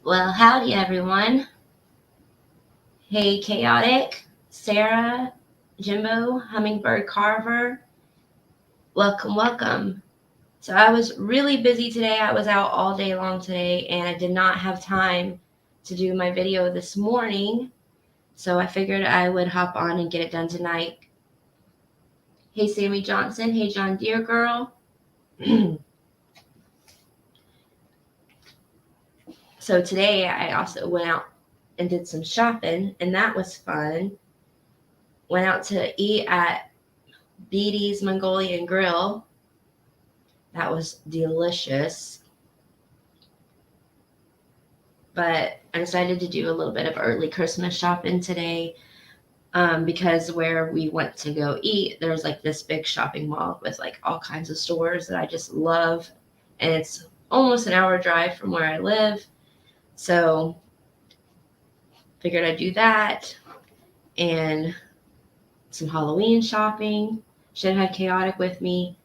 Well, howdy everyone. Hey Chaotic, Sarah, Jimbo, Hummingbird Carver. Welcome. So I was really busy today. I was out all day long today and I did not have time to do my video this morning. So I figured I would hop on and get it done tonight. Hey Sammy Johnson, hey John Deere Girl. So today I also went out and did some shopping, and that was fun. Went out to eat at Beatty's Mongolian Grill. That was delicious. But I decided to do a little bit of early Christmas shopping today because where we went to go eat, there's like this big shopping mall with like all kinds of stores that I just love. And it's almost an hour drive from where I live. So figured I'd do that and some Halloween shopping. Should have had Chaotic with me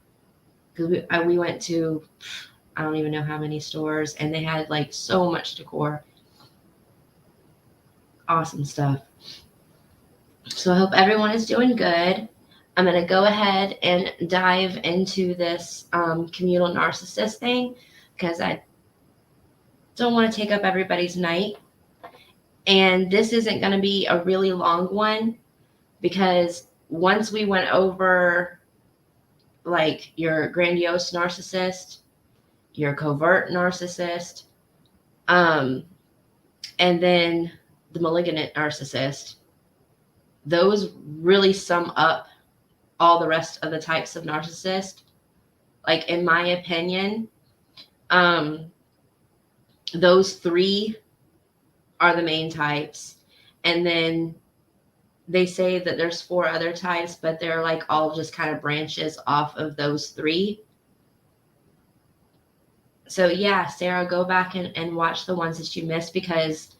because we went to, I don't even know how many stores, and they had like so much decor. Awesome stuff. So I hope everyone is doing good. I'm going to go ahead and dive into this communal narcissist thing because I don't want to take up everybody's night. And this isn't going to be a really long one because once we went over like your grandiose narcissist, your covert narcissist, and then the malignant narcissist, those really sum up all the rest of the types of narcissist. Like in my opinion, those three are the main types. And then they say that there's 4 other types, but they're like all just kind of branches off of those 3. So yeah, Sarah, go back and watch the ones that you missed because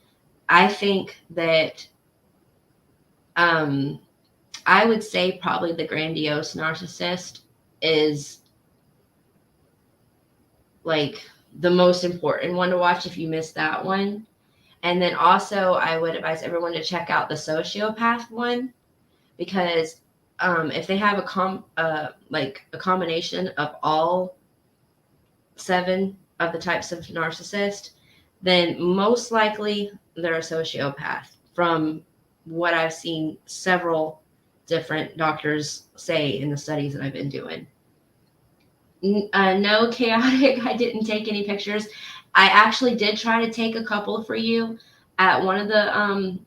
I think that I would say probably the grandiose narcissist is like the most important one to watch if you missed that one. And then also I would advise everyone to check out the sociopath one because if they have a combination of all 7 of the types of narcissist, then most likely they're a sociopath from what I've seen several different doctors say in the studies that I've been doing. No, Chaotic, I didn't take any pictures. I actually did try to take a couple for you at one of the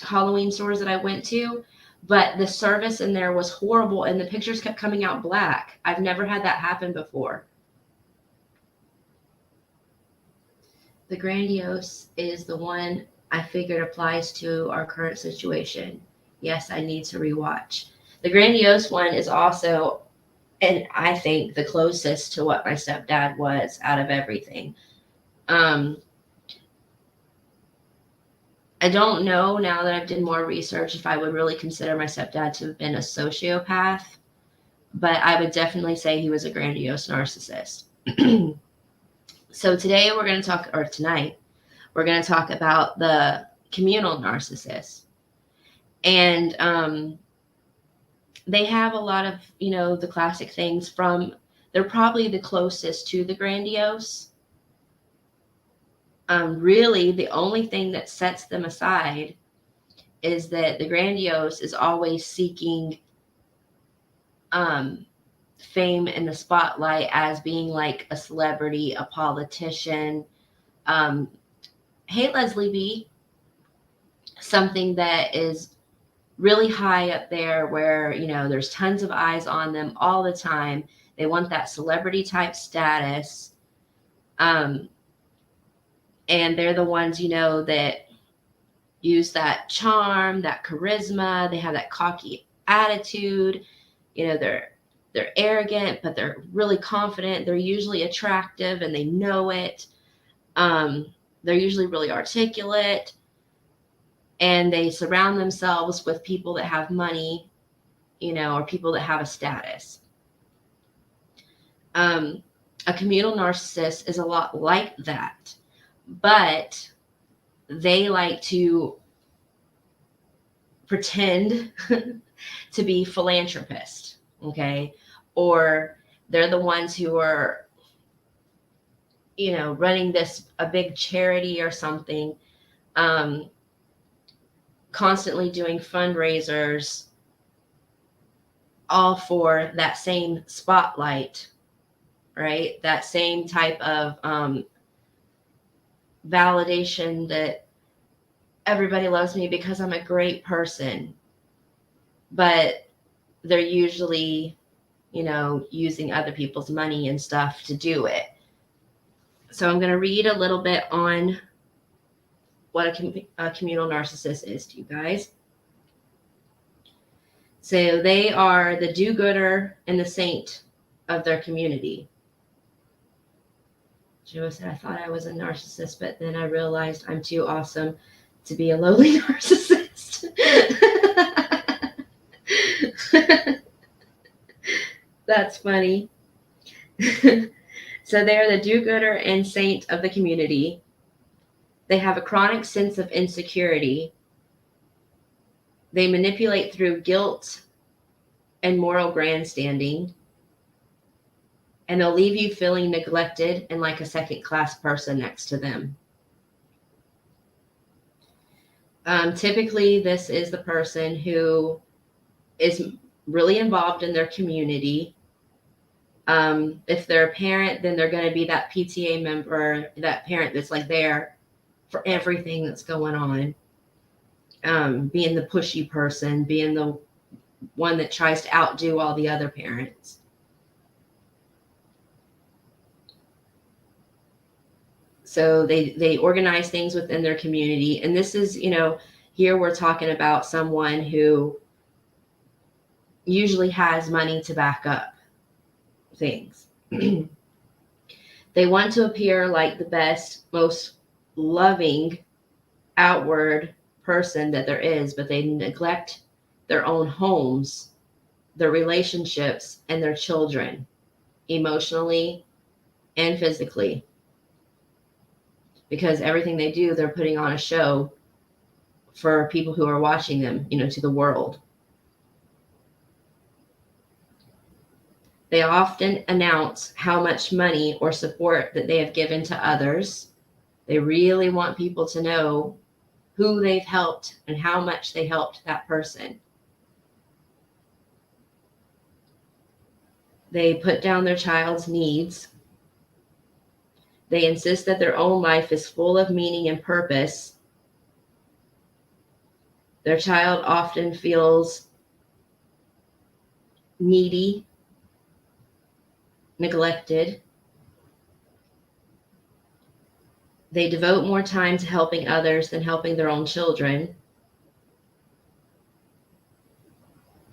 Halloween stores that I went to, but the service in there was horrible and the pictures kept coming out black. I've never had that happen before. The grandiose is the one I figured applies to our current situation. Yes, I need to rewatch. The grandiose one is also, and I think, the closest to what my stepdad was out of everything. I don't know now that I've done more research if I would really consider my stepdad to have been a sociopath, but I would definitely say he was a grandiose narcissist. So tonight, we're going to talk about the communal narcissist. And they have a lot of, the classic things they're probably the closest to the grandiose. Really, the only thing that sets them aside is that the grandiose is always seeking fame in the spotlight as being like a celebrity, a politician. Hey, Leslie B, something that is really high up there where, there's tons of eyes on them all the time. They want that celebrity type status. And they're the ones, that use that charm, that charisma. They have that cocky attitude. They're arrogant, but they're really confident. They're usually attractive and they know it. They're usually really articulate, and they surround themselves with people that have money, or people that have a status. A communal narcissist is a lot like that, but they like to pretend to be philanthropists, okay? Or they're the ones who are, running a big charity or something, constantly doing fundraisers, all for that same spotlight, right? That same type of validation that everybody loves me because I'm a great person. But they're usually, using other people's money and stuff to do it. So I'm going to read a little bit on what a communal narcissist is to you guys. So they are the do-gooder and the saint of their community. Joe said, I thought I was a narcissist, but then I realized I'm too awesome to be a lowly narcissist. That's funny. So they're the do-gooder and saint of the community. They have a chronic sense of insecurity. They manipulate through guilt and moral grandstanding. And they'll leave you feeling neglected and like a second-class person next to them. Typically, this is the person who is really involved in their community. If they're a parent, then they're going to be that PTA member, that parent that's like there for everything that's going on. Being the pushy person, being the one that tries to outdo all the other parents. So they organize things within their community. And this is, here we're talking about someone who usually has money to back up things. They want to appear like the best, most loving, outward person that there is, but they neglect their own homes, their relationships, and their children, emotionally and physically. Because everything they do, they're putting on a show for people who are watching them, to the world. They often announce how much money or support that they have given to others. They really want people to know who they've helped and how much they helped that person. They put down their child's needs. They insist that their own life is full of meaning and purpose. Their child often feels needy, neglected. They devote more time to helping others than helping their own children.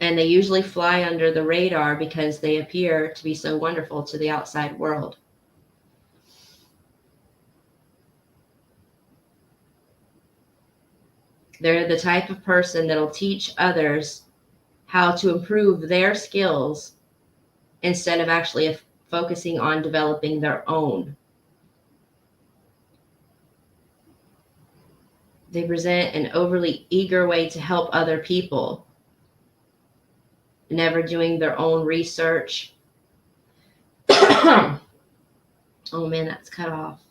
And they usually fly under the radar because they appear to be so wonderful to the outside world. They're the type of person that'll teach others how to improve their skills instead of actually focusing on developing their own. They present an overly eager way to help other people, never doing their own research. Oh man, that's cut off.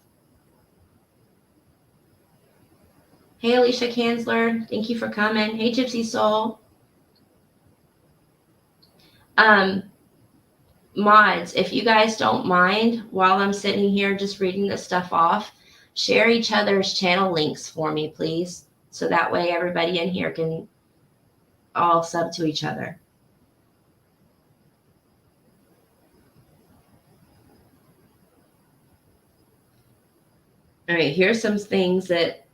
Hey, Alicia Kanzler, thank you for coming. Hey, Gypsy Soul. Mods, if you guys don't mind, while I'm sitting here just reading this stuff off, share each other's channel links for me, please. So that way everybody in here can all sub to each other. All right, here's some things that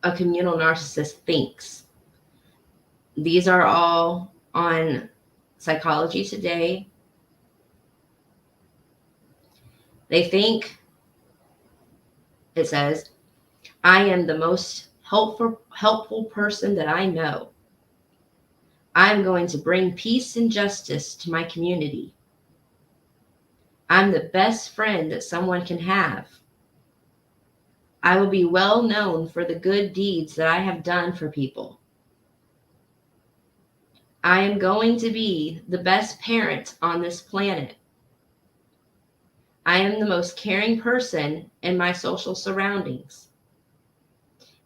a communal narcissist thinks. These are all on Psychology Today. They think, it says, I am the most helpful person that I know. I'm going to bring peace and justice to my community. I'm the best friend that someone can have. I will be well known for the good deeds that I have done for people. I am going to be the best parent on this planet. I am the most caring person in my social surroundings.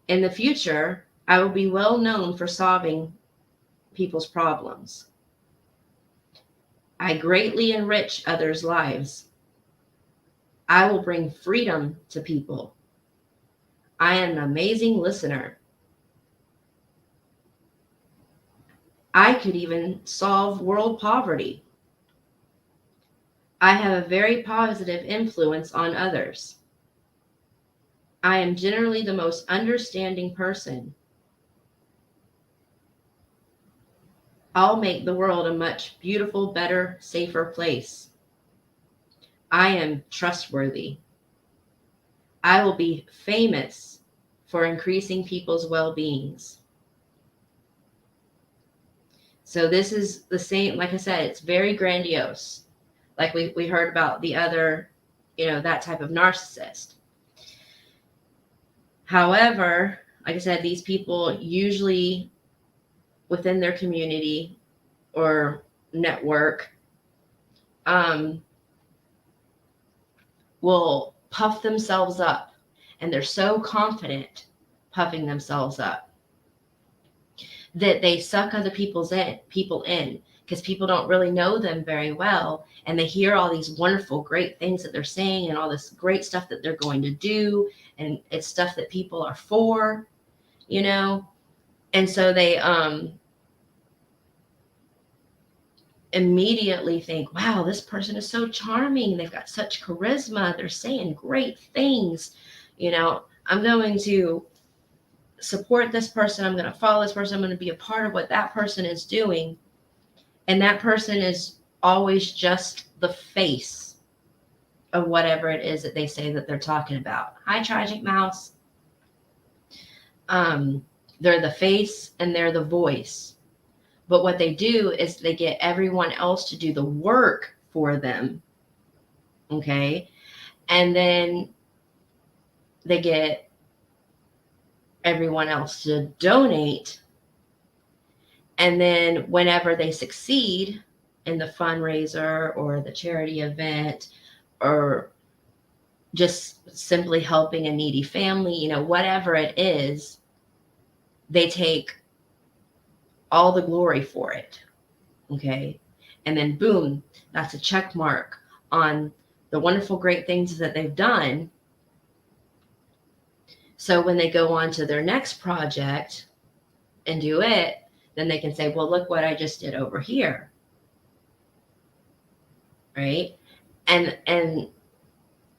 In the future, I will be well known for solving people's problems. I greatly enrich others' lives. I will bring freedom to people. I am an amazing listener. I could even solve world poverty. I have a very positive influence on others. I am generally the most understanding person. I'll make the world a much beautiful, better, safer place. I am trustworthy. I will be famous for increasing people's well-beings. So this is the same, like I said, it's very grandiose. Like we heard about the other, that type of narcissist. However, like I said, these people usually within their community or network will puff themselves up, and they're so confident puffing themselves up that they suck other people in because people don't really know them very well, and they hear all these wonderful, great things that they're saying and all this great stuff that they're going to do, and it's stuff that people are for, and so they immediately think, wow, this person is so charming. They've got such charisma. They're saying great things. I'm going to support this person. I'm going to follow this person. I'm going to be a part of what that person is doing. And that person is always just the face of whatever it is that they say that they're talking about. Hi, Tragic Mouse. They're the face and they're the voice. But what they do is they get everyone else to do the work for them. Okay. And then they get everyone else to donate. And then whenever they succeed in the fundraiser or the charity event or just simply helping a needy family, whatever it is, they take all the glory for it. Okay. And then boom, that's a check mark on the wonderful, great things that they've done. So when they go on to their next project and do it, then they can say, well, look what I just did over here. Right. And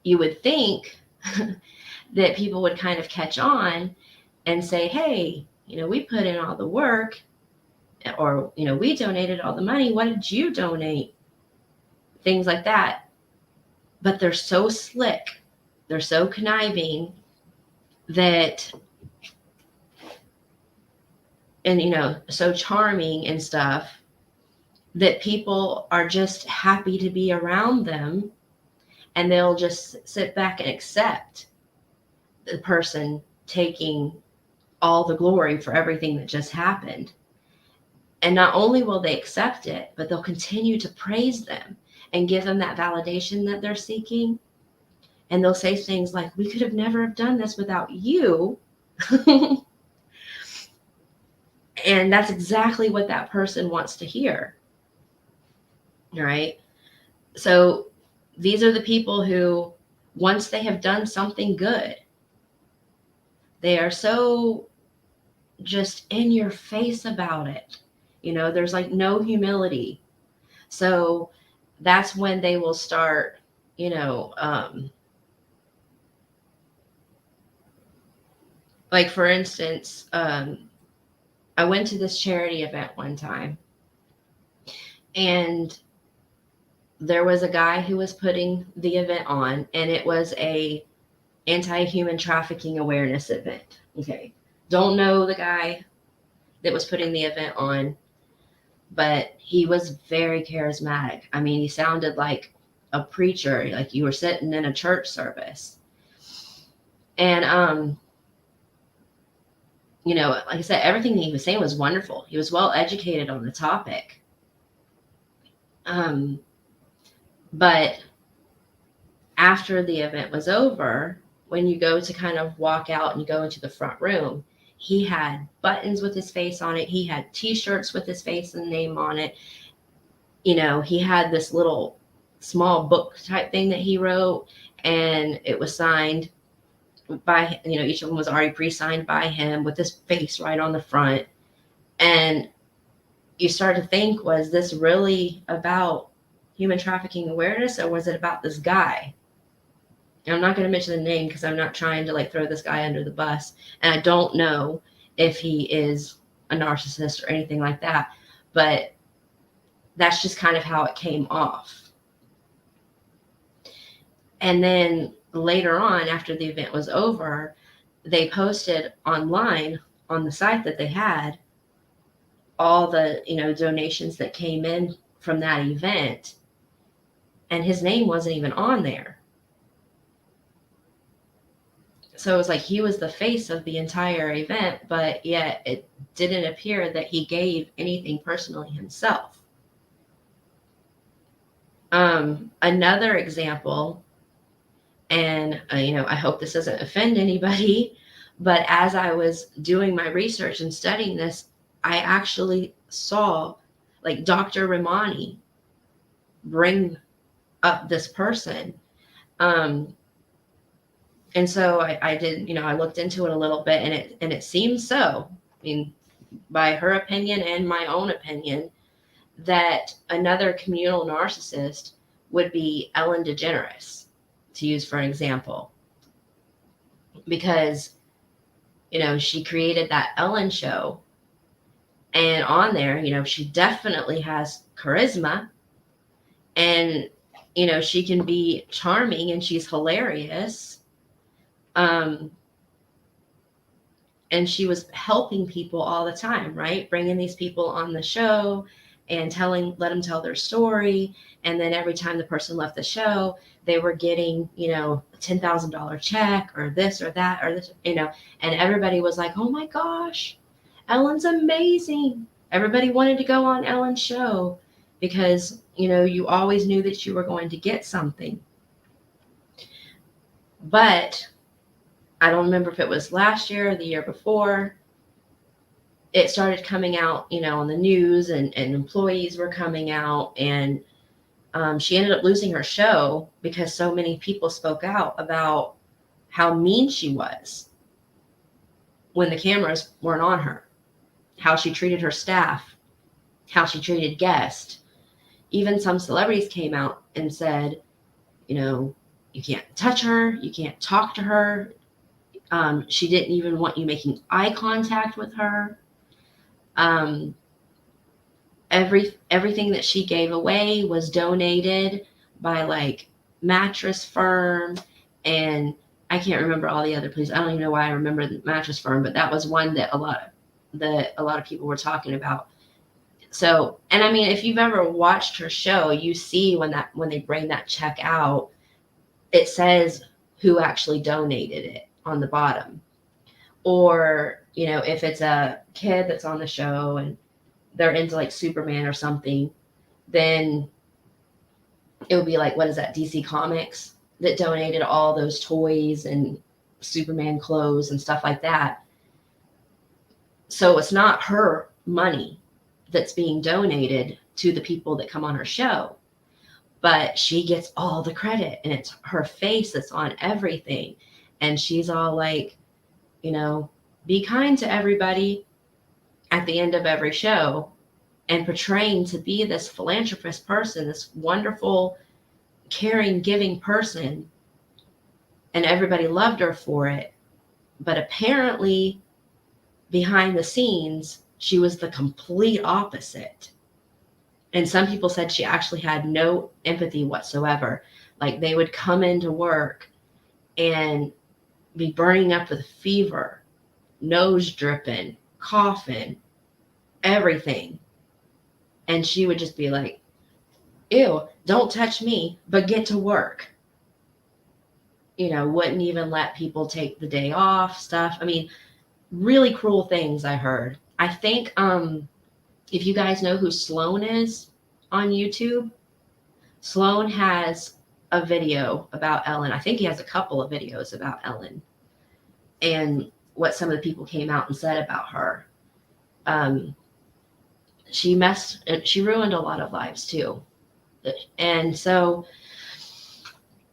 you would think that people would kind of catch on and say, hey, we put in all the work, or, we donated all the money. What did you donate? Things like that. But they're so slick. They're so conniving that, and, so charming and stuff, that people are just happy to be around them, and they'll just sit back and accept the person taking all the glory for everything that just happened. And not only will they accept it, but they'll continue to praise them and give them that validation that they're seeking. And they'll say things like, we could have never have done this without you. And that's exactly what that person wants to hear. Right? So these are the people who, once they have done something good, they are so just in your face about it. There's like no humility. So that's when they will start, like for instance, I went to this charity event one time, and there was a guy who was putting the event on, and it was a anti-human trafficking awareness event. Okay. Don't know the guy that was putting the event on, but he was very charismatic. I mean, he sounded like a preacher, like you were sitting in a church service. And, like I said, everything he was saying was wonderful. He was well educated on the topic. But after the event was over, when you go to kind of walk out and you go into the front room, he had buttons with his face on it. He had t-shirts with his face and name on it. He had this little small book type thing that he wrote, and it was signed by, each of them was already pre-signed by him with his face right on the front. And you start to think, was this really about human trafficking awareness, or was it about this guy? And I'm not going to mention the name because I'm not trying to throw this guy under the bus. And I don't know if he is a narcissist or anything like that, but that's just kind of how it came off. And then later on, after the event was over, they posted online on the site that they had all the, donations that came in from that event. And his name wasn't even on there. So it was like he was the face of the entire event, but yet it didn't appear that he gave anything personally himself. Another example, and I hope this doesn't offend anybody, but as I was doing my research and studying this, I actually saw Dr. Ramani bring up this person. And so I did, I looked into it a little bit, and it seems so, I mean, by her opinion and my own opinion, that another communal narcissist would be Ellen DeGeneres, to use for an example. Because, she created that Ellen show, and on there, she definitely has charisma, and, she can be charming, and she's hilarious. And she was helping people all the time, right? Bringing these people on the show and let them tell their story. And then every time the person left the show, they were getting, a $10,000 check or this or that or this, and everybody was like, oh my gosh, Ellen's amazing. Everybody wanted to go on Ellen's show because, you always knew that you were going to get something. But I don't remember if it was last year or the year before, it started coming out, on the news, and employees were coming out, and she ended up losing her show because so many people spoke out about how mean she was when the cameras weren't on her, how she treated her staff, how she treated guests. Even some celebrities came out and said, you can't touch her, you can't talk to her. She didn't even want you making eye contact with her. Everything that she gave away was donated by Mattress Firm, and I can't remember all the other places. I don't even know why I remember the Mattress Firm, but that was one that a lot of people were talking about. So, and I mean, if you've ever watched her show, you see when they bring that check out, it says who actually donated it on the bottom. Or, you know, if it's a kid that's on the show and they're into like Superman or something, then it would be like, what is that, DC Comics that donated all those toys and Superman clothes and stuff like that. So it's not her money that's being donated to the people that come on her show, but she gets all the credit and it's her face that's on everything. And she's all like, you know, be kind to everybody at the end of every show, and portraying to be this philanthropist person, this wonderful, caring, giving person. And everybody loved her for it. But apparently, behind the scenes, she was the complete opposite. And some people said she actually had no empathy whatsoever. Like, they would come into work and be burning up with fever, nose dripping, coughing, everything. And she would just be like, ew, don't touch me, but get to work. You know, wouldn't even let people take the day off, stuff. I mean, really cruel things I heard. I think if you guys know who Sloan is on YouTube, Sloan has a video about Ellen. I think he has a couple of videos about Ellen and what some of the people came out and said about her. She ruined a lot of lives too. And so,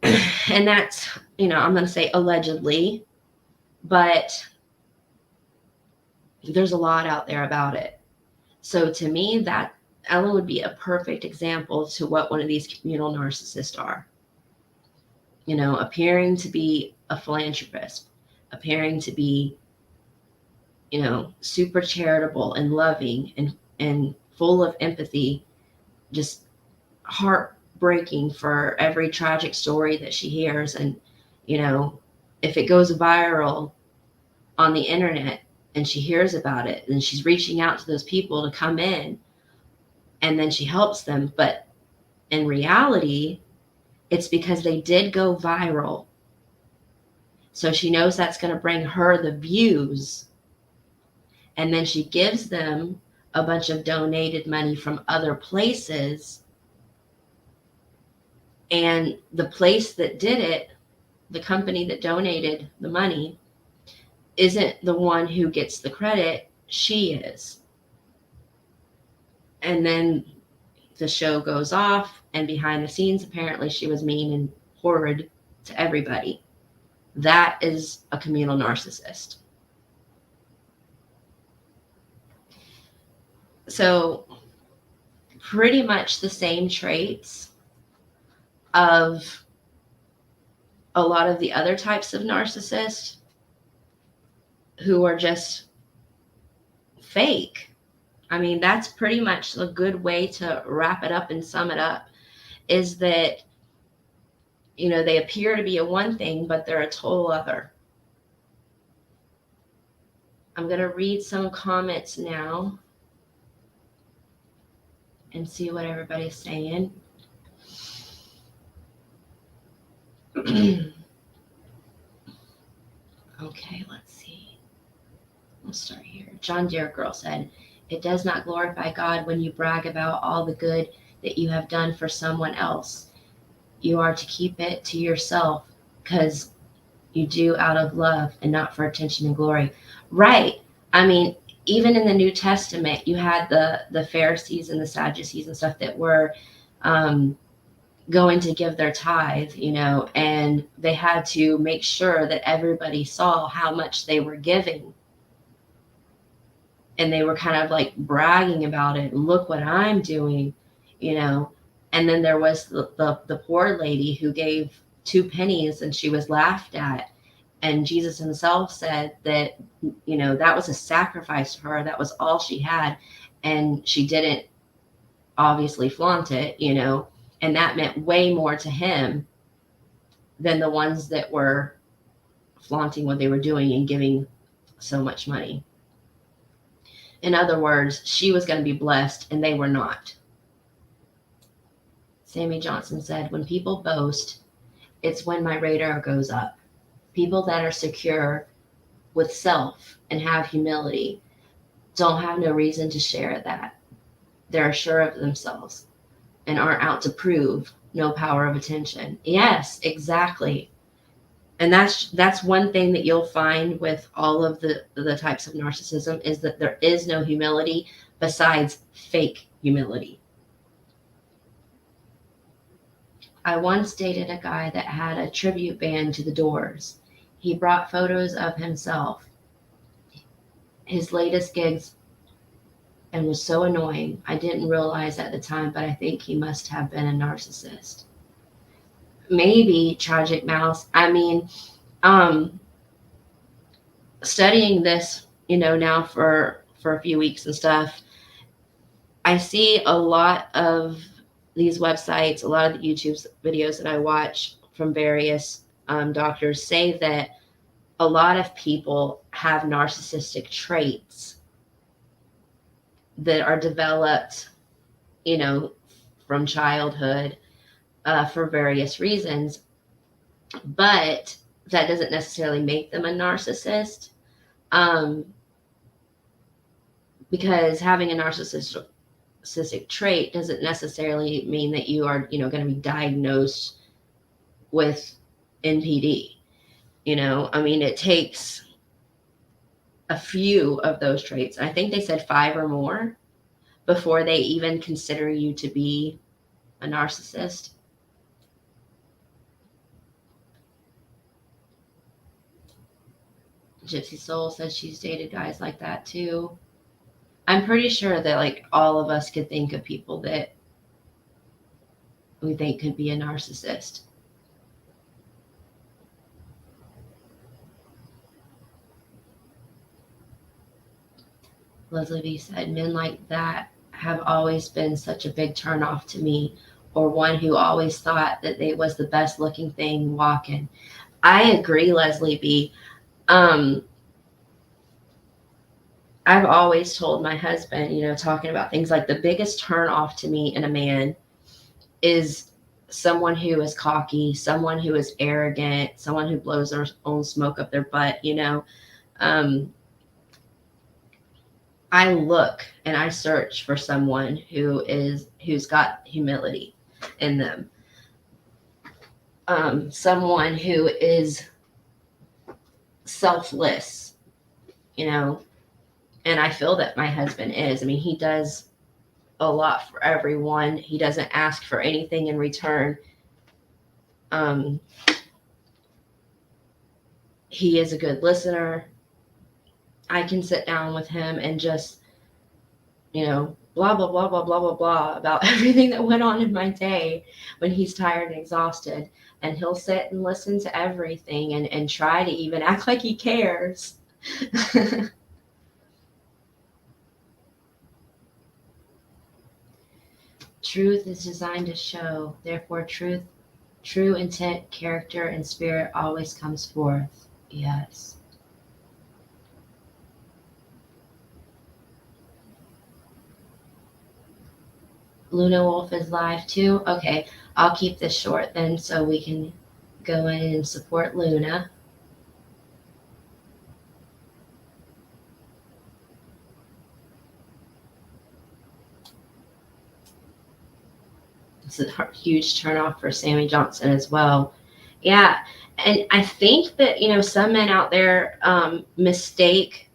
and that's, you know, I'm going to say allegedly, but there's a lot out there about it. So to me, that Ellen would be a perfect example to what one of these communal narcissists are. You know, appearing to be a philanthropist, appearing to be, you know, super charitable and loving and full of empathy, just heartbreaking for every tragic story that she hears. And, you know, if it goes viral on the internet and she hears about it, and she's reaching out to those people to come in, and then she helps them. But in reality, it's because they did go viral. So she knows that's going to bring her the views. And then she gives them a bunch of donated money from other places. And the place that did it, the company that donated the money, isn't the one who gets the credit. She is. And then the show goes off, and behind the scenes, apparently she was mean and horrid to everybody. That is a communal narcissist. So pretty much the same traits of a lot of the other types of narcissists who are just fake. I mean, that's pretty much a good way to wrap it up and sum it up, is that, you know, they appear to be a one thing, but they're a total other. I'm going to read some comments now and see what everybody's saying. Okay, let's see. We'll start here. John Deere Girl said, it does not glorify God when you brag about all the good that you have done for someone else. You are to keep it to yourself, because you do out of love and not for attention and glory. Right. I mean, even in the New Testament, you had the Pharisees and the Sadducees and stuff that were going to give their tithe, you know, and they had to make sure that everybody saw how much they were giving. And they were kind of like bragging about it. Look what I'm doing, you know. And then there was the poor lady who gave 2 pennies and she was laughed at. And Jesus himself said that, you know, that was a sacrifice to her. That was all she had. And she didn't obviously flaunt it, you know. And that meant way more to him than the ones that were flaunting what they were doing and giving so much money. In other words, she was going to be blessed and they were not. Sammy Johnson said, when people boast, it's when my radar goes up. People that are secure with self and have humility don't have no reason to share that. They're sure of themselves and aren't out to prove no power of attention. Yes, exactly. And that's one thing that you'll find with all of the types of narcissism is that there is no humility besides fake humility. I once dated a guy that had a tribute band to the Doors. He brought photos of himself, his latest gigs, and was so annoying. I didn't realize at the time, but I think he must have been a narcissist. Maybe Tragic Mouse. I mean, studying this, now for a few weeks and stuff, I see a lot of these websites, a lot of the YouTube videos that I watch from various doctors say that a lot of people have narcissistic traits that are developed, from childhood for various reasons, but that doesn't necessarily make them a narcissist, because having a narcissistic trait doesn't necessarily mean that you are, going to be diagnosed with NPD. I mean, it takes a few of those traits. I think they said 5 or more before they even consider you to be a narcissist. Gypsy Soul says she's dated guys like that too. I'm pretty sure that like all of us could think of people that we think could be a narcissist. Leslie V said, men like that have always been such a big turnoff to me, or one who always thought that they was the best looking thing walking. I agree, Leslie B. I've always told my husband, talking about things like the biggest turn off to me in a man is someone who is cocky, someone who is arrogant, someone who blows their own smoke up their butt. I look and I search for someone who's got humility in them. Someone who is selfless, and I feel that my husband is. I mean, he does a lot for everyone. He doesn't ask for anything in return. He is a good listener. I can sit down with him and just, blah, blah, blah, blah, blah, blah, blah about everything that went on in my day when he's tired and exhausted. And he'll sit and listen to everything and try to even act like he cares. Truth is designed to show. Therefore, true intent, character, and spirit always comes forth. Yes. Luna Wolf is live too. Okay, I'll keep this short then so we can go in and support Luna. It's a huge turnoff for Sammy Johnson as well. Yeah, and I think that, some men out there mistake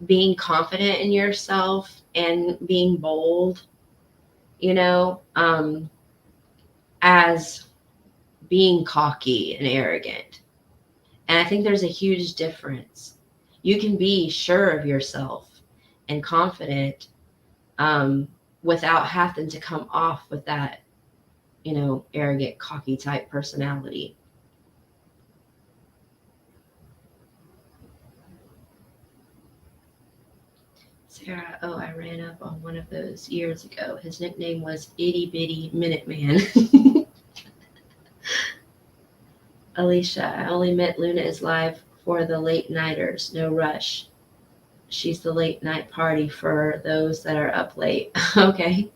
being confident in yourself and being bold, as being cocky and arrogant. And I think there's a huge difference. You can be sure of yourself and confident without having to come off with that, arrogant, cocky type personality. Sarah, I ran up on one of those years ago. His nickname was Itty Bitty Minuteman. Alicia, I only met Luna is live for the late nighters. No rush. She's the late night party for those that are up late. Okay.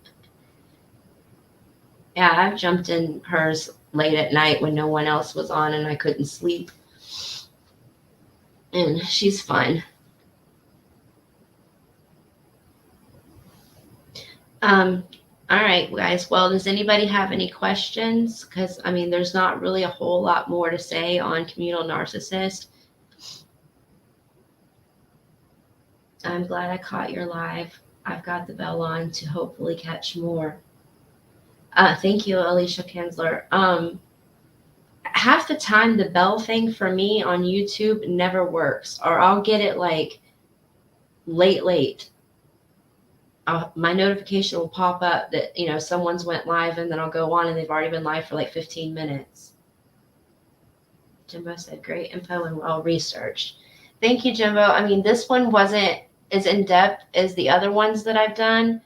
Yeah, I've jumped in hers late at night when no one else was on and I couldn't sleep. and she's fun. All right, guys. Well, does anybody have any questions? Because, I mean, there's not really a whole lot more to say on communal narcissist. I'm glad I caught your live. I've got the bell on to hopefully catch more. Thank you, Alicia Kinsler. Half the time, the bell thing for me on YouTube never works, or I'll get it like late. My notification will pop up that, you know, someone's went live, and then I'll go on and they've already been live for like 15 minutes. Jimbo said, great info and well researched. Thank you, Jimbo. I mean, this one wasn't as in-depth as the other ones that I've done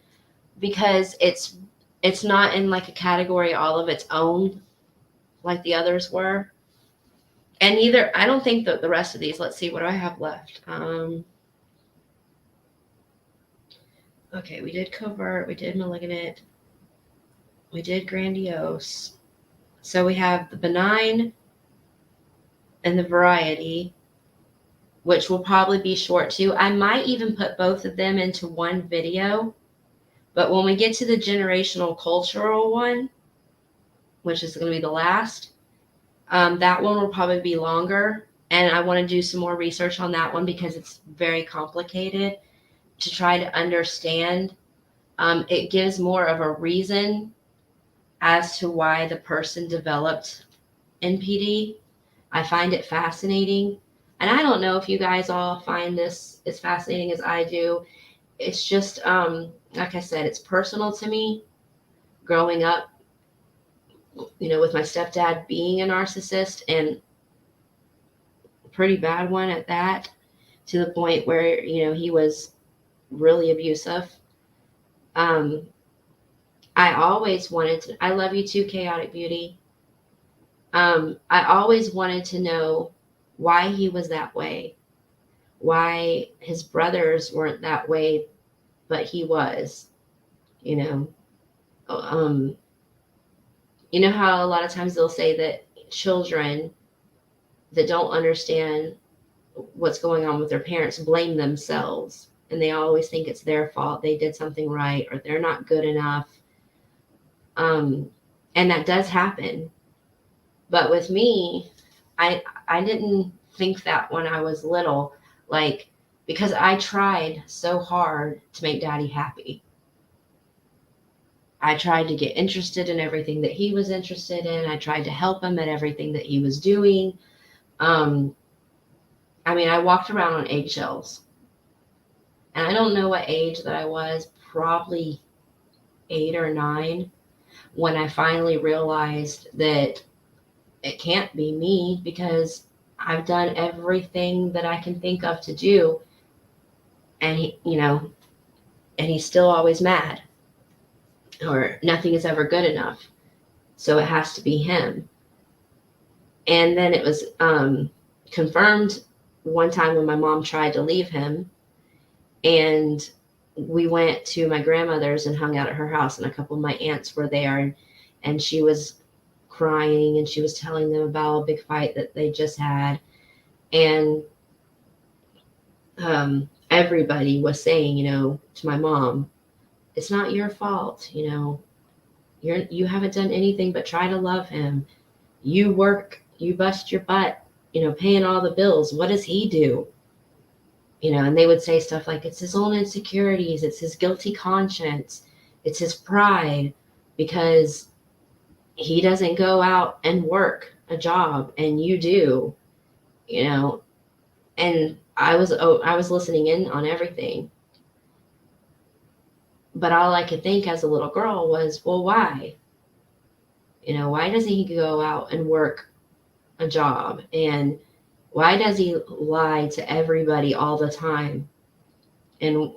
because it's not in like a category all of its own like the others were. And neither, I don't think that the rest of these, let's see, what do I have left? Okay, we did covert, we did malignant, we did grandiose. So we have the benign and the variety, which will probably be short too. I might even put both of them into one video. But when we get to the generational cultural one, which is going to be the last, that one will probably be longer. And I want to do some more research on that one because it's very complicated to try to understand. It gives more of a reason as to why the person developed NPD. I find it fascinating. And I don't know if you guys all find this as fascinating as I do. It's just, like I said, it's personal to me. Growing up, you know, with my stepdad being a narcissist, and a pretty bad one at that, to the point where, you know, he was really abusive. I always wanted to, I love you too, Chaotic Beauty. I always wanted to know why he was that way, why his brothers weren't that way, but he was, you know. You know how a lot of times they'll say that children that don't understand what's going on with their parents blame themselves, and they always think it's their fault, they did something right, or they're not good enough. And that does happen. But with me, I didn't think that when I was little, like, because I tried so hard to make Daddy happy. I tried to get interested in everything that he was interested in. I tried to help him at everything that he was doing. I mean, I walked around on eggshells. And I don't know what age that I was, probably 8 or 9, when I finally realized that it can't be me because I've done everything that I can think of to do. And he, you know, and he's still always mad, or nothing is ever good enough. So it has to be him. And then it was confirmed one time when my mom tried to leave him, and we went to my grandmother's and hung out at her house, and a couple of my aunts were there, and she was crying, and she was telling them about a big fight that they just had. And everybody was saying, you know, to my mom, it's not your fault, you know, you haven't done anything but try to love him. You work, you bust your butt, you know, paying all the bills. What does he do? You know, and they would say stuff like, it's his own insecurities, it's his guilty conscience, it's his pride, because he doesn't go out and work a job and you do, you know. And I was listening in on everything. But all I could think as a little girl was, well, why? You know, why doesn't he go out and work a job? And why does he lie to everybody all the time? And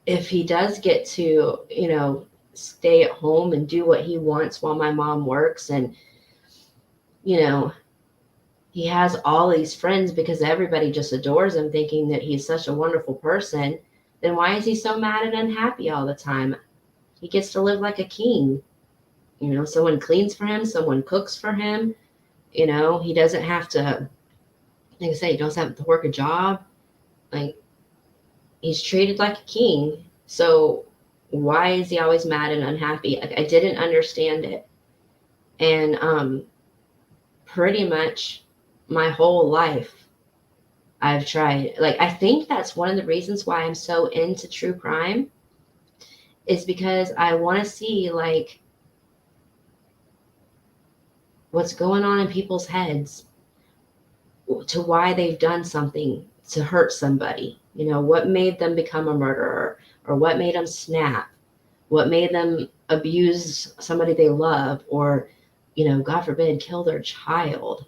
if he does get to, you know, stay at home and do what he wants while my mom works, and, you know, he has all these friends because everybody just adores him, thinking that he's such a wonderful person, then why is he so mad and unhappy all the time? He gets to live like a king. You know, someone cleans for him, someone cooks for him. You know, he doesn't have to Like I say, he doesn't have to work a job. Like, he's treated like a king. So why is he always mad and unhappy? Like, I didn't understand it. And pretty much my whole life I've tried. Like, I think that's one of the reasons why I'm so into true crime, is because I want to see, like, what's going on in people's heads to why they've done something to hurt somebody. You know, what made them become a murderer, or what made them snap, what made them abuse somebody they love, or, you know, God forbid, kill their child.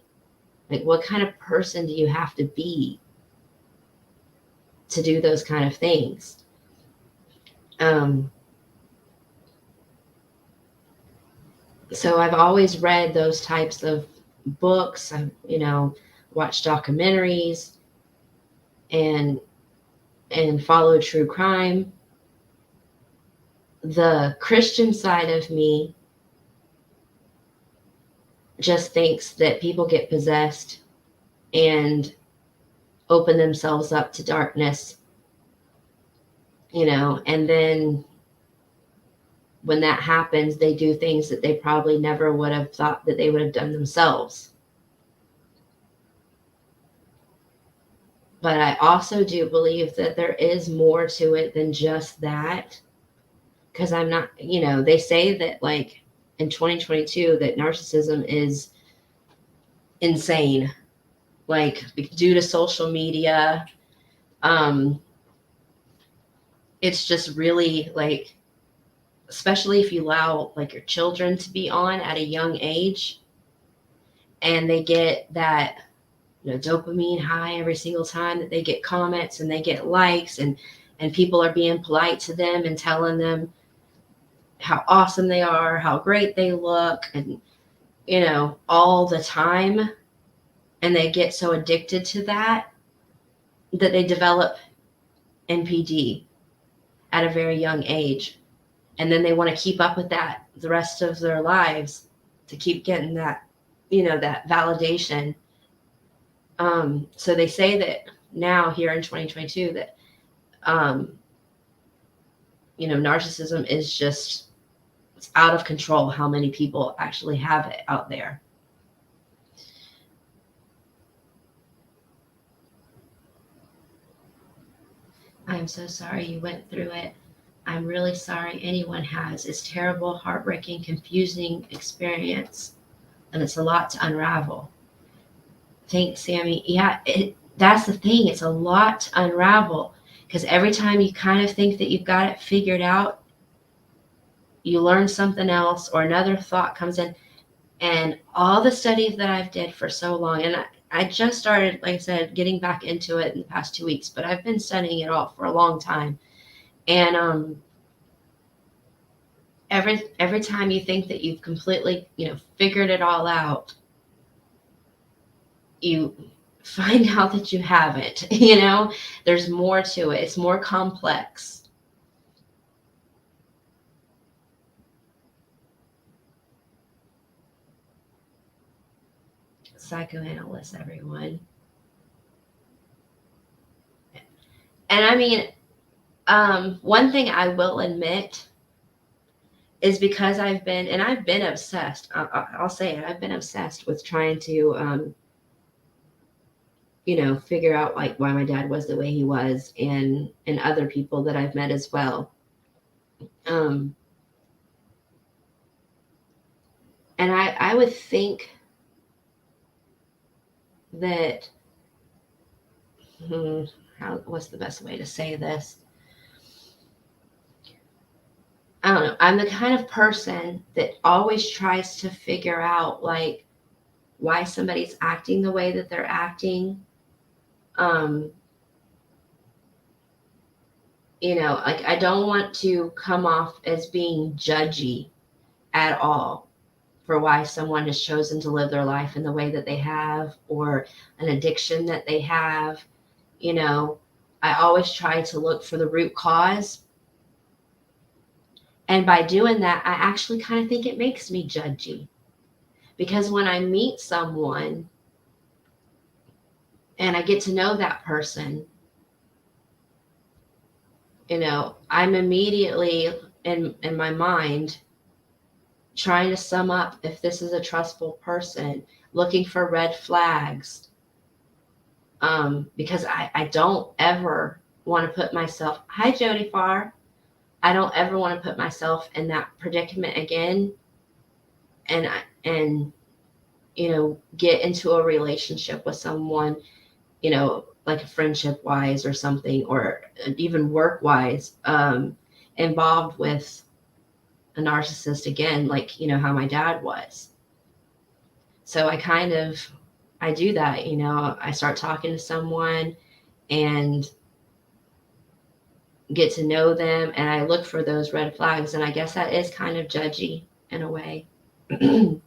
Like, what kind of person do you have to be to do those kind of things? So I've always read those types of books. I've, you know, watched documentaries and follow true crime. The Christian side of me just thinks that people get possessed and open themselves up to darkness, you know, and then when that happens, they do things that they probably never would have thought that they would have done themselves. But I also do believe that there is more to it than just that. Because I'm not, you know, they say that, like, in 2022, that narcissism is insane, like, due to social media. It's just really, like, especially if you allow, like, your children to be on at a young age, and they get that, you know, dopamine high every single time that they get comments and they get likes, and people are being polite to them and telling them how awesome they are, how great they look, and, you know, all the time. And they get so addicted to that they develop NPD at a very young age. And then they want to keep up with that the rest of their lives, to keep getting that, you know, that validation. So they say that now, here in 2022, that, you know, narcissism is just, it's out of control how many people actually have it out there. I'm so sorry you went through it. I'm really sorry anyone has. It's terrible, heartbreaking, confusing experience, and it's a lot to unravel. Thanks, Sammy. Yeah, that's the thing. It's a lot to unravel, because every time you kind of think that you've got it figured out, you learn something else, or another thought comes in. And all the studies that I've did for so long, and I just started, like I said, getting back into it in the past 2 weeks, but I've been studying it all for a long time. And every time you think that you've completely, you know, figured it all out, you find out that you haven't. You know, there's more to it. It's more complex. Psychoanalyst, everyone. And I mean, one thing I will admit is, because I've been obsessed. I'll say it. I've been obsessed with trying to, you know, figure out, like, why my dad was the way he was, and other people that I've met as well. And I would think that, what's the best way to say this? I don't know. I'm the kind of person that always tries to figure out, like, why somebody's acting the way that they're acting. You know, like, I don't want to come off as being judgy at all for why someone has chosen to live their life in the way that they have, or an addiction that they have. You know, I always try to look for the root cause. And by doing that, I actually kind of think it makes me judgy. Because when I meet someone and I get to know that person, I'm immediately in my mind trying to sum up if this is a trustful person, looking for red flags, because I don't ever want to put myself, hi Jody Farr, I don't ever want to put myself in that predicament again, and get into a relationship with someone, like a friendship wise or something, or even work wise, involved with a narcissist again, like, how my dad was. So I do that, I start talking to someone and get to know them, and I look for those red flags, and I guess that is kind of judgy in a way. And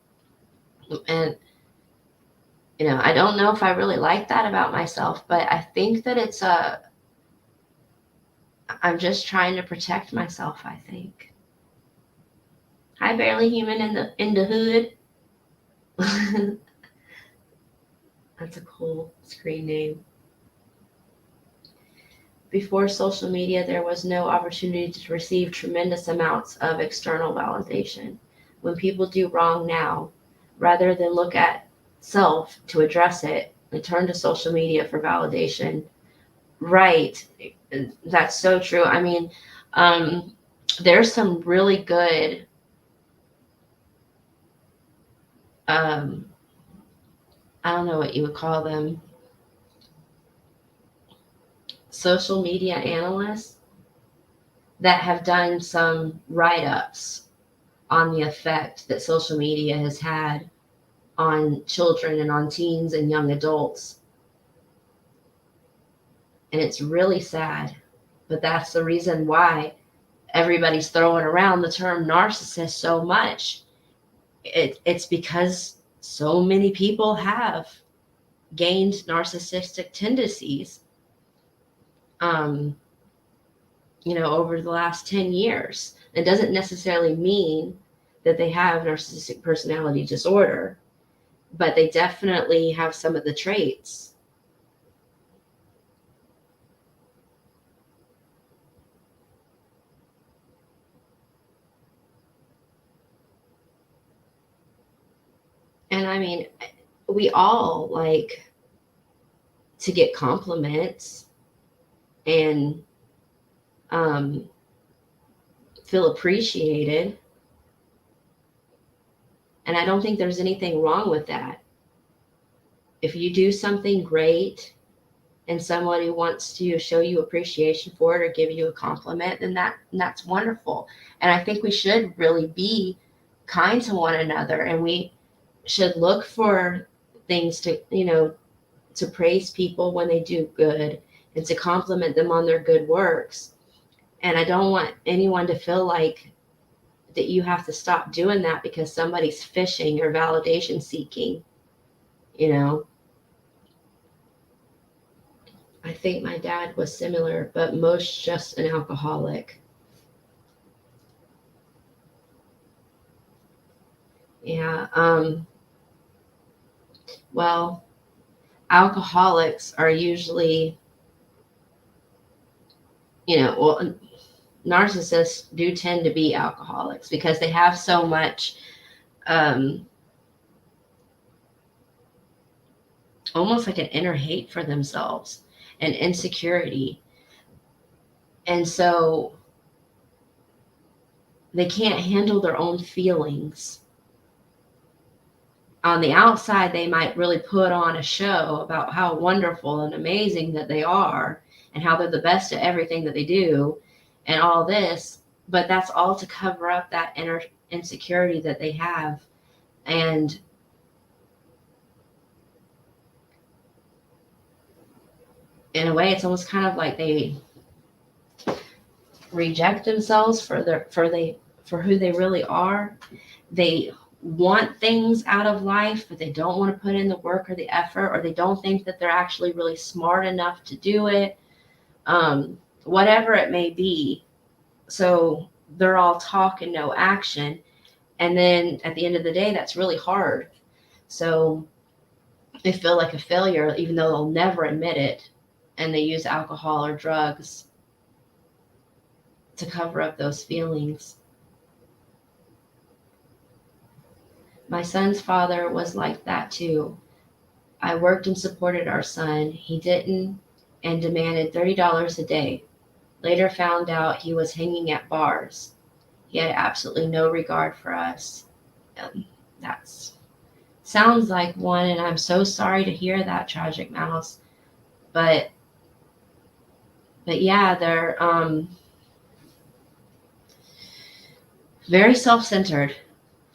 I don't know if I really like that about myself, but I think that I'm just trying to protect myself, I think. Hi, Barely Human in the hood. That's a cool screen name. Before social media, there was no opportunity to receive tremendous amounts of external validation. When people do wrong now, rather than look at self to address it, they turn to social media for validation. Right. That's so true. I mean, there's some really good I don't know what you would call them, social media analysts that have done some write-ups on the effect that social media has had on children and on teens and young adults. And it's really sad, but that's the reason why everybody's throwing around the term narcissist so much. It's because so many people have gained narcissistic tendencies, over the last 10 years. It doesn't necessarily mean that they have narcissistic personality disorder, but they definitely have some of the traits. And I mean, we all like to get compliments and feel appreciated. And I don't think there's anything wrong with that. If you do something great and somebody wants to show you appreciation for it or give you a compliment, then that's wonderful. And I think we should really be kind to one another, and we should look for things to praise people when they do good and to compliment them on their good works. And I don't want anyone to feel like that you have to stop doing that because somebody's fishing or validation seeking. I think my dad was similar, but most just an alcoholic. Yeah. Well, alcoholics are usually, narcissists do tend to be alcoholics because they have so much, almost like an inner hate for themselves and insecurity. And so they can't handle their own feelings. On the outside, they might really put on a show about how wonderful and amazing that they are and how they're the best at everything that they do and all this, but that's all to cover up that inner insecurity that they have. And in a way, it's almost kind of like they reject themselves for who they really are. They want things out of life, but they don't want to put in the work or the effort, or they don't think that they're actually really smart enough to do it. Whatever it may be. So they're all talk and no action. And then at the end of the day, that's really hard. So they feel like a failure, even though they'll never admit it. And they use alcohol or drugs to cover up those feelings. My son's father was like that too. I worked and supported our son. He didn't and demanded $30 a day. Later found out he was hanging at bars. He had absolutely no regard for us. That's sounds like one, and I'm so sorry to hear that, Tragic Mouse. But yeah, they're very self-centered.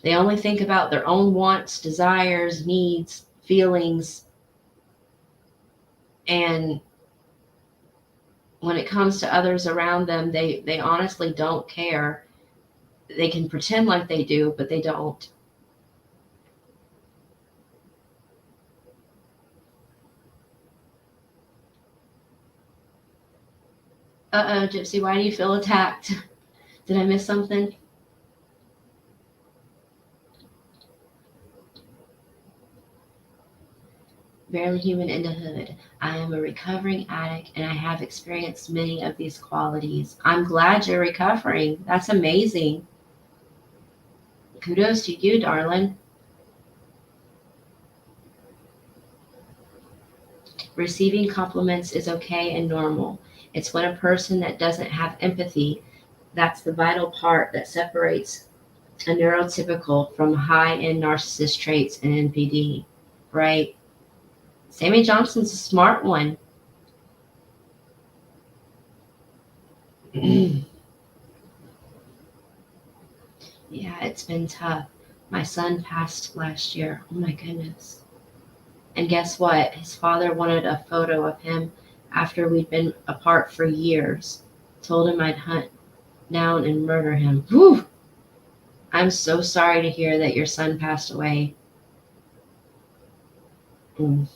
They only think about their own wants, desires, needs, feelings, and when it comes to others around them, they honestly don't care. They can pretend like they do, but they don't. Uh-oh, Gypsy, why do you feel attacked? Did I miss something? Barely human in the hood. I am a recovering addict and I have experienced many of these qualities. I'm glad you're recovering. That's amazing. Kudos to you, darling. Receiving compliments is okay and normal. It's when a person that doesn't have empathy, that's the vital part that separates a neurotypical from high-end narcissist traits and NPD, right? Sammy Johnson's a smart one. Yeah, it's been tough. My son passed last year. Oh my goodness. And guess what? His father wanted a photo of him after we'd been apart for years. Told him I'd hunt down and murder him. Whew! I'm so sorry to hear that your son passed away. Mm.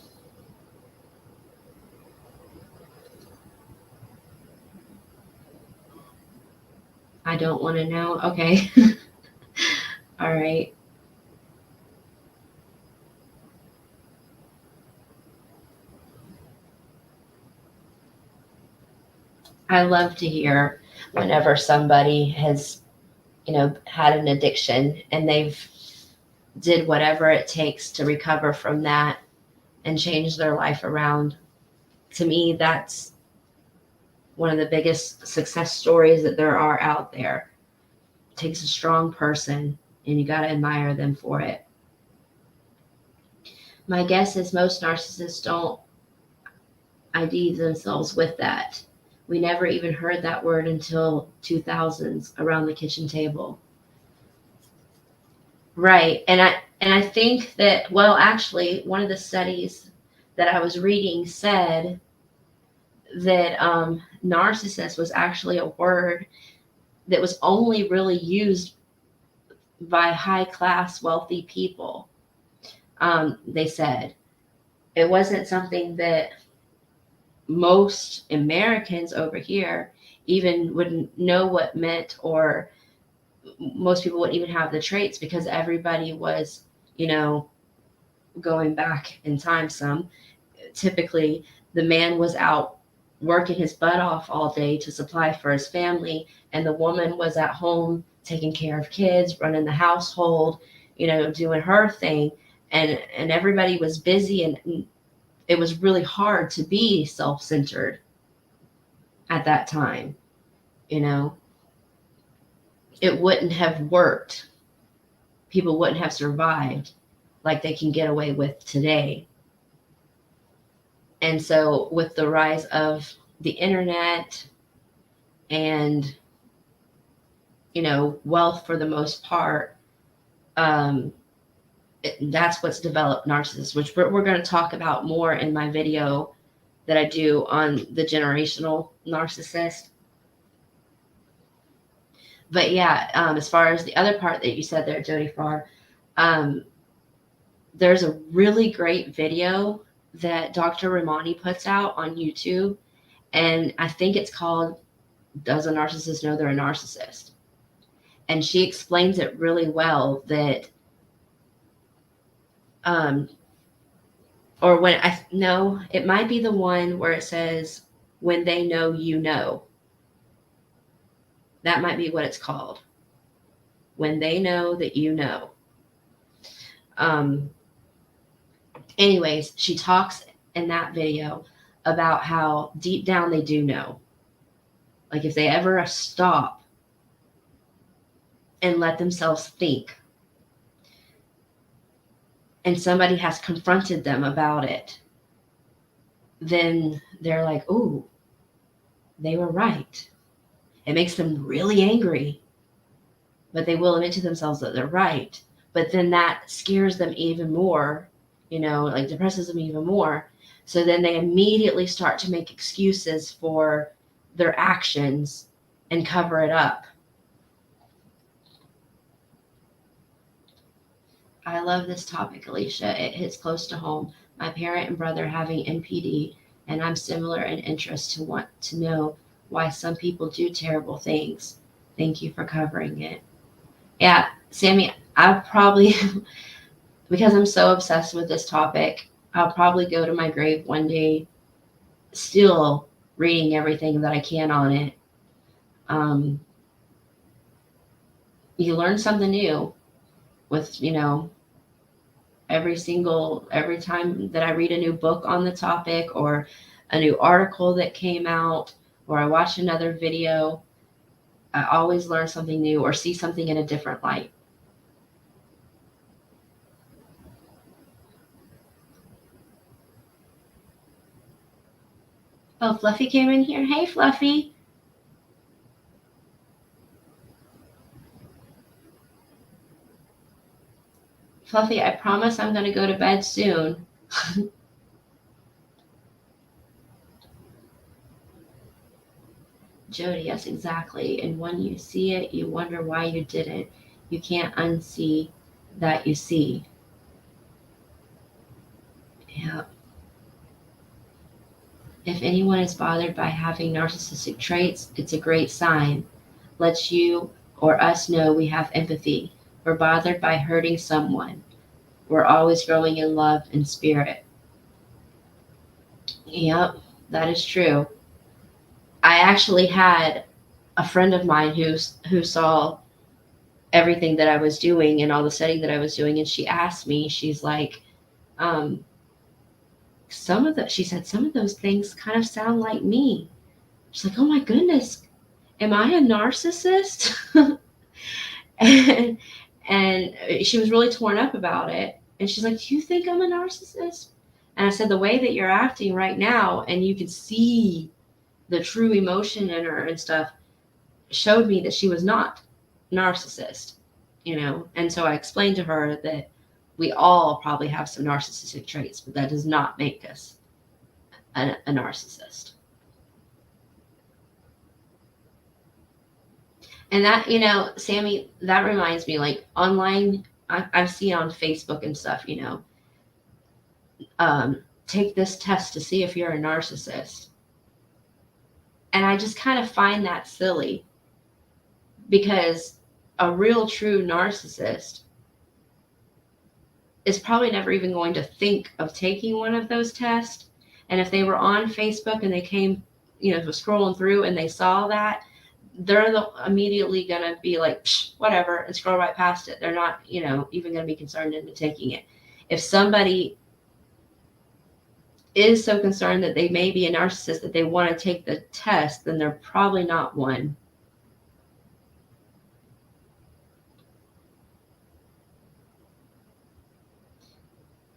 I don't want to know. Okay. All right. I love to hear whenever somebody has, had an addiction and they've did whatever it takes to recover from that and change their life around. To me, that's one of the biggest success stories that there are out there. It takes a strong person and you got to admire them for it. My guess is most narcissists don't ID themselves with that. We never even heard that word until 2000s around the kitchen table. Right. And I think that, well, actually, one of the studies that I was reading said that narcissist was actually a word that was only really used by high class, wealthy people. They said it wasn't something that most Americans over here even wouldn't know what meant, or most people wouldn't even have the traits because everybody was, going back in time some. Typically, the man was out working his butt off all day to supply for his family, and the woman was at home taking care of kids, running the household, doing her thing, and everybody was busy, and it was really hard to be self-centered at that time. It wouldn't have worked. People wouldn't have survived like they can get away with today. And so with the rise of the internet and, wealth for the most part, that's what's developed narcissists, which we're going to talk about more in my video that I do on the generational narcissist. But yeah, as far as the other part that you said there, Jody Farr, there's a really great video that Dr. Ramani puts out on YouTube, and I think it's called "Does a Narcissist Know They're a Narcissist?" And she explains it really well that Or no, it might be the one where it says, when they know you know. That might be what it's called. When they know that you know. Um, anyways, she talks in that video about how deep down they do know. Like if they ever stop and let themselves think, and somebody has confronted them about it, then they're like, ooh, they were right. It makes them really angry, but they will admit to themselves that they're right. But then that scares them even more, like depresses them even more. So then they immediately start to make excuses for their actions and cover it up. I love this topic, Alicia. It hits close to home. My parent and brother having NPD, and I'm similar in interest to want to know why some people do terrible things. Thank you for covering it. Yeah, Sammy, I'll probably, because I'm so obsessed with this topic, I'll probably go to my grave one day still reading everything that I can on it. You learn something new with, every time that I read a new book on the topic or a new article that came out or I watch another video, I always learn something new or see something in a different light. Oh, Fluffy came in here. Hey, Fluffy. Fluffy, I promise I'm going to go to bed soon. Jody, yes, exactly. And when you see it, you wonder why you didn't. You can't unsee that you see. Yeah. If anyone is bothered by having narcissistic traits, it's a great sign. Lets you or us know we have empathy. We're bothered by hurting someone. We're always growing in love and spirit. Yep, that is true. I actually had a friend of mine who saw everything that I was doing and all the studying that I was doing, and she asked me, she's like, um, she said some of those things kind of sound like me. She's like, oh my goodness, am I a narcissist? and, and she was really torn up about it. And she's like, do you think I'm a narcissist? And I said, the way that you're acting right now, and you could see the true emotion in her and stuff, showed me that she was not narcissist, And so I explained to her that we all probably have some narcissistic traits, but that does not make us a narcissist. And that, Sammy, that reminds me, like online, I've seen on Facebook and stuff, take this test to see if you're a narcissist. And I just kind of find that silly because a real true narcissist is probably never even going to think of taking one of those tests. And if they were on Facebook and they came, scrolling through and they saw that, they're immediately going to be like, whatever, and scroll right past it. They're not, even going to be concerned into taking it. If somebody is so concerned that they may be a narcissist that they want to take the test, then they're probably not one.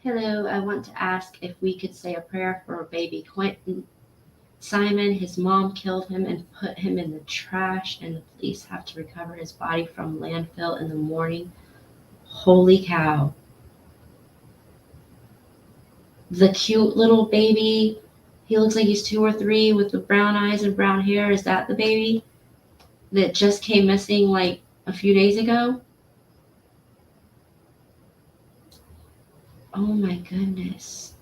Hello, I want to ask if we could say a prayer for baby Quentin. Simon, his mom killed him and put him in the trash, and the police have to recover his body from landfill in the morning. Holy cow. The cute little baby, he looks like he's 2 or 3 with the brown eyes and brown hair. Is that the baby that just came missing like a few days ago? Oh my goodness.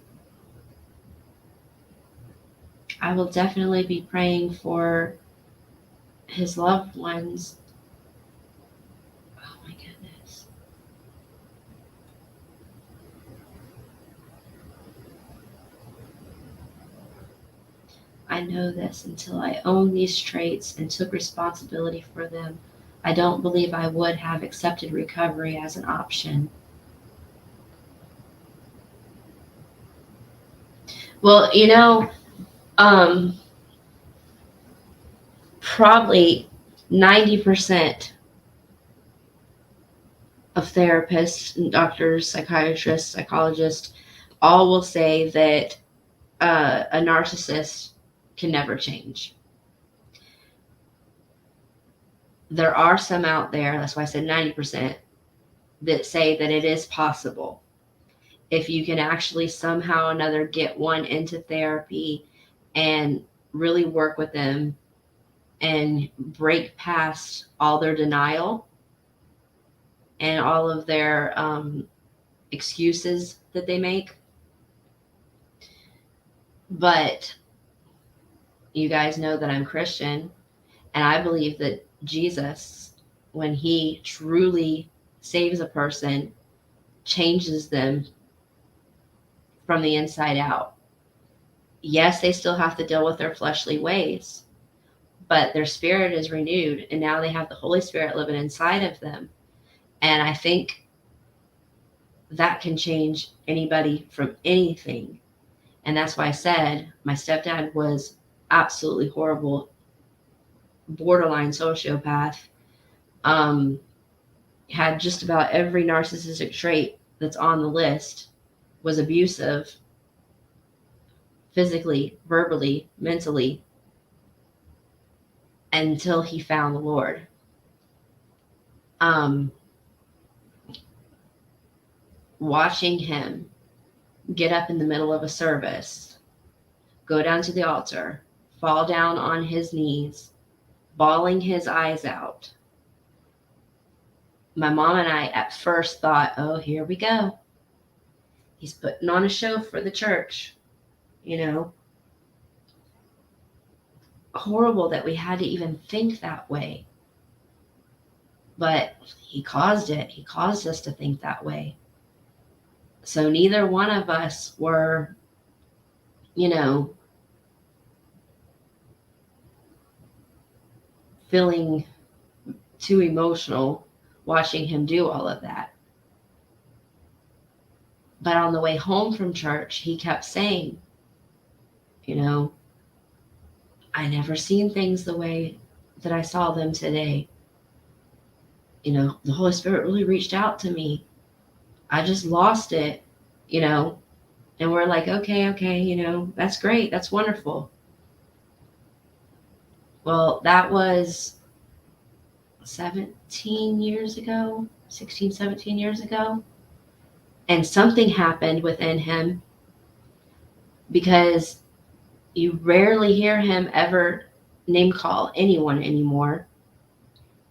I will definitely be praying for his loved ones. Oh my goodness. I know this. Until I owned these traits and took responsibility for them, I don't believe I would have accepted recovery as an option. Well, probably 90% of therapists, doctors, psychiatrists, psychologists, all will say that a narcissist can never change. There are some out there, that's why I said 90%, that say that it is possible. If you can actually somehow or another get one into therapy and really work with them and break past all their denial and all of their excuses that they make. But you guys know that I'm Christian, and I believe that Jesus, when he truly saves a person, changes them from the inside out. Yes, they still have to deal with their fleshly ways, but their spirit is renewed, and now they have the Holy Spirit living inside of them. And I think that can change anybody from anything. And that's why I said my stepdad was absolutely horrible, borderline sociopath, had just about every narcissistic trait that's on the list, was abusive, physically, verbally, mentally, until he found the Lord. Watching him get up in the middle of a service, go down to the altar, fall down on his knees, bawling his eyes out. My mom and I at first thought, oh, here we go. He's putting on a show for the church, Horrible that we had to even think that way. But he caused it. He caused us to think that way. So neither one of us were, feeling too emotional watching him do all of that. But on the way home from church, he kept saying, I never seen things the way that I saw them today. The Holy Spirit really reached out to me. I just lost it, and we're like, okay, that's great. That's wonderful. Well, that was 16, 17 years ago. And something happened within him, because you rarely hear him ever name call anyone anymore.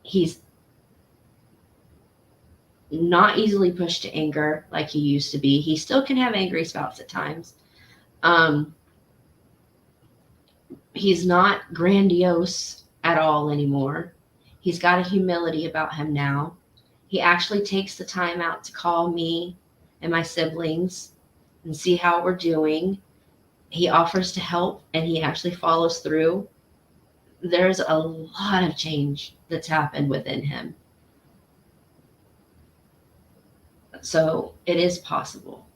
He's not easily pushed to anger like he used to be. He still can have angry spouts at times. He's not grandiose at all anymore. He's got a humility about him now. He actually takes the time out to call me and my siblings and see how we're doing. He offers to help, and he actually follows through. There's a lot of change that's happened within him. So it is possible.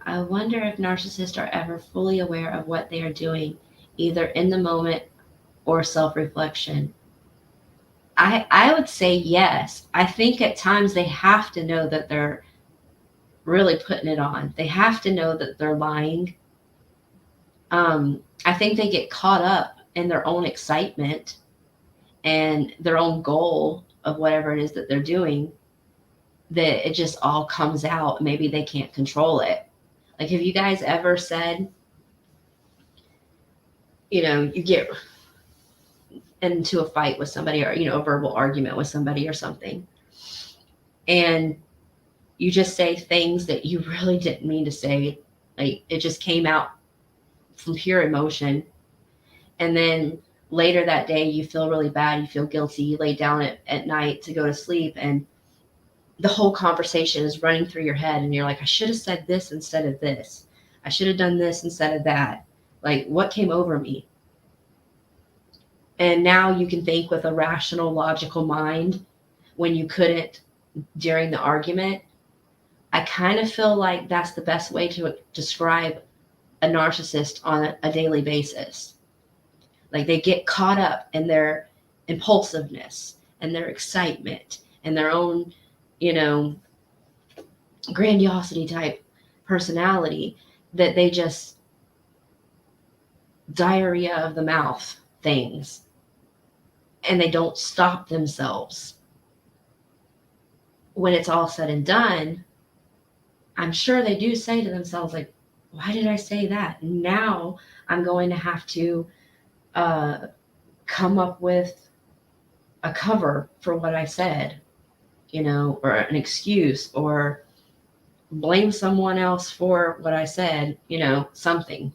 I wonder if narcissists are ever fully aware of what they are doing, either in the moment or self-reflection. I would say yes. I think at times they have to know that they're really putting it on. They have to know that they're lying. I think they get caught up in their own excitement and their own goal of whatever it is that they're doing, that it just all comes out. Maybe they can't control it. Like, have you guys ever said, you get into a fight with somebody, or, a verbal argument with somebody or something, and you just say things that you really didn't mean to say. Like, it just came out from pure emotion. And then later that day, you feel really bad. You feel guilty. You lay down at night to go to sleep, and the whole conversation is running through your head, and you're like, I should have said this instead of this. I should have done this instead of that. Like, what came over me? And now you can think with a rational, logical mind when you couldn't during the argument. I kind of feel like that's the best way to describe a narcissist on a daily basis. Like, they get caught up in their impulsiveness and their excitement and their own, grandiosity type personality, that they just diarrhea of the mouth things, and they don't stop themselves. When it's all said and done, I'm sure they do say to themselves, like, why did I say that? Now I'm going to have to come up with a cover for what I said, or an excuse, or blame someone else for what I said, something.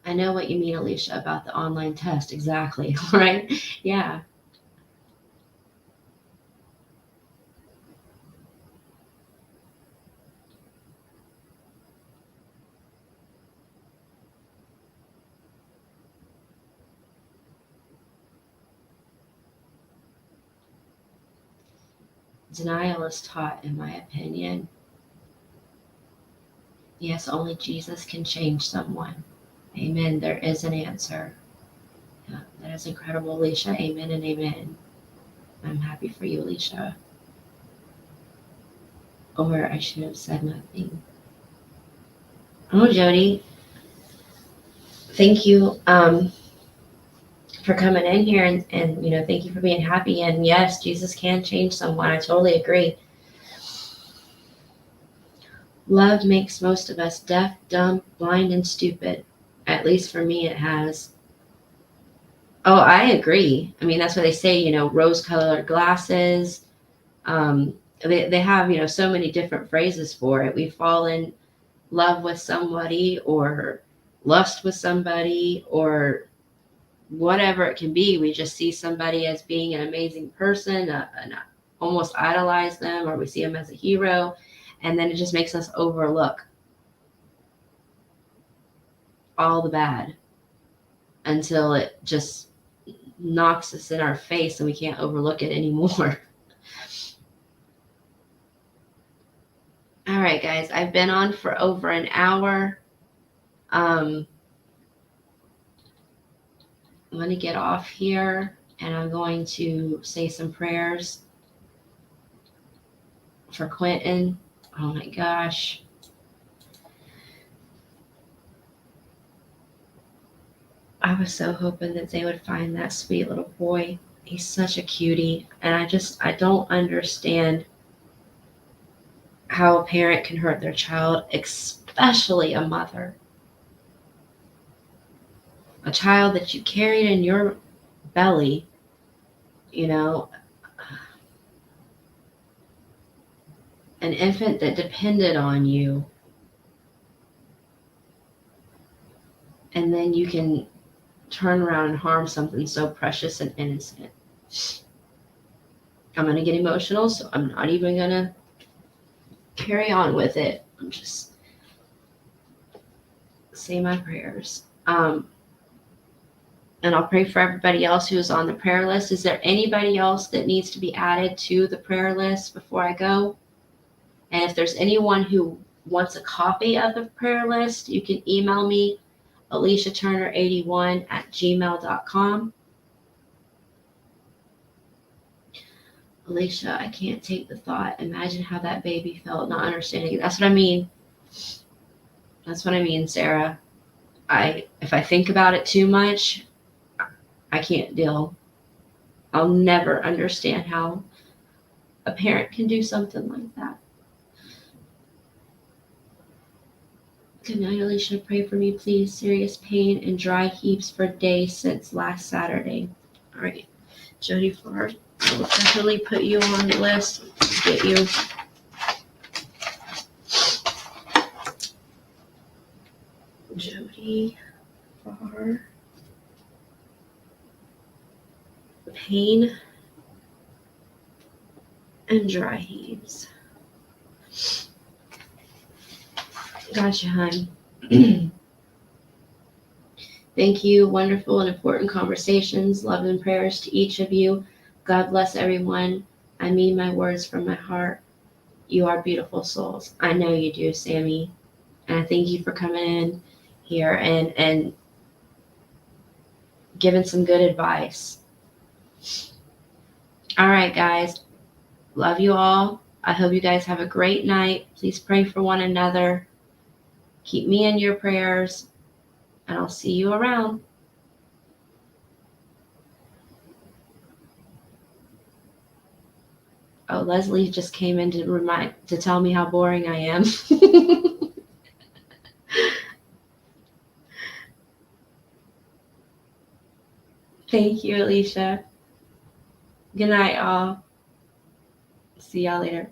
I know what you mean, Alicia, about the online test. Exactly. Right? Yeah. Denial is taught, in my opinion. Yes, only Jesus can change someone. Amen. There is an answer. Yeah, that is incredible, Alicia. Amen and amen. I'm happy for you, Alicia. Or I should have said nothing. Oh, Jody, thank you for coming in here, and thank you for being happy. And yes, Jesus can change someone. I totally agree. Love makes most of us deaf, dumb, blind, and stupid. At least for me, it has. Oh, I agree. I mean, that's what they say, rose-colored glasses. They have, so many different phrases for it. We fall in love with somebody, or lust with somebody, or whatever it can be. We just see somebody as being an amazing person, and almost idolize them, or we see them as a hero, and then it just makes us overlook all the bad until it just knocks us in our face and we can't overlook it anymore. All right, guys, I've been on for over an hour. I'm going to get off here, and I'm going to say some prayers for Quentin. Oh my gosh. I was so hoping that they would find that sweet little boy. He's such a cutie, and I don't understand how a parent can hurt their child, especially a mother. A child that you carried in your belly, an infant that depended on you, and then you can turn around and harm something so precious and innocent. I'm going to get emotional, so I'm not even going to carry on with it. I'm just say my prayers. And I'll pray for everybody else who's on the prayer list. Is there anybody else that needs to be added to the prayer list before I go? And if there's anyone who wants a copy of the prayer list, you can email me, aliciaturner81@gmail.com. Alicia, I can't take the thought. Imagine how that baby felt not understanding. That's what I mean. That's what I mean, Sarah. If I think about it too much, I can't deal. I'll never understand how a parent can do something like that. Good night, Alicia. Pray for me, please. Serious pain and dry heaps for days since last Saturday. All right, Jody Flores. I will definitely put you on the list. Get you. Jody for pain and dry heaves. Gotcha, hon. Thank you. Wonderful and important conversations. Love and prayers to each of you. God bless everyone. I mean my words from my heart. You are beautiful souls. I know you do, Sammy. And I thank you for coming in here and giving some good advice. All right, guys. Love you all. I hope you guys have a great night. Please pray for one another. Keep me in your prayers. And I'll see you around. Oh, Leslie just came in to tell me how boring I am. Thank you, Alicia. Good night, all. See y'all later.